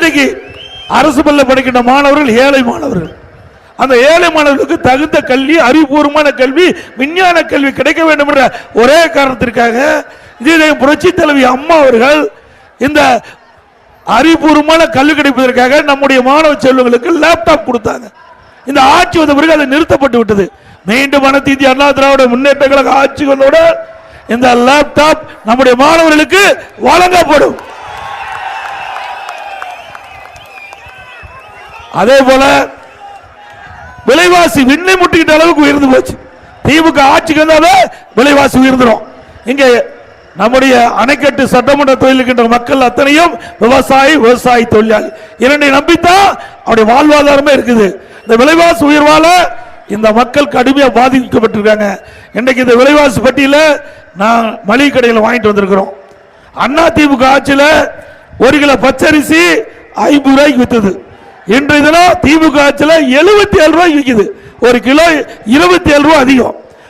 இன்னைக்கு அரசு பள்ளி படிக்கின்ற மாணவர்கள் ஏழை மாணவர்கள். அந்த ஏழை மாணவர்களுக்கு தகுந்த கல்வி, அறிவுபூர்வமான கல்வி, விஞ்ஞான கல்வி கிடைக்க வேண்டும் என்ற ஒரே காரணத்திற்காக புரட்சி தலைவி அம்மா அவர்கள் இந்த அறிவுபூர்வமான கல்வி கிடைப்பதற்காக நம்முடைய மாணவ செல்வங்களுக்கு லேப்டாப் கொடுத்தாங்க. இந்த ஆட்சி வந்த பிறகு அது நிறுத்தப்பட்டு விட்டது. மீண்டும் அனைத்து இந்திய அண்ணா திராவிட முன்னேற்ற கழக ஆட்சி வந்தோட இந்த லேப்டாப் நம்முடைய மாணவர்களுக்கு வழங்கப்படும். அதே போல விலைவாசி விண்ணை முட்டிக்கிட்ட அளவுக்கு உயர்ந்து போச்சு. திமுக ஆட்சிக்கு வந்தாலே விலைவாசி உயர்ந்துடும். இங்க நம்முடைய அணைக்கட்டு சட்டமன்ற தொழிலுக்கின்ற மக்கள் அத்தனையும் விவசாயி தொழிலாளி இரண்டை நம்பித்தான் அவருடைய வாழ்வாதாரமே இருக்குது. இந்த விலைவாசி உயர்வால இந்த மக்கள் கடுமையாக பாதிக்கப்பட்டிருக்காங்க. இன்றைக்கு இந்த விலைவாசி பட்டியல நான் மளிகை கடையில் வாங்கிட்டு வந்திருக்கிறோம். அண்ணா திமுக ஆட்சியில் 1 கிலோ பச்சரிசி 50 ரூபாய்க்கு வித்தது. இன்றைய தினம் திமுக ஆட்சியில் 77 ரூபாய்க்கு விற்குது. 1 கிலோ 27 ரூபாய் அதிகம்.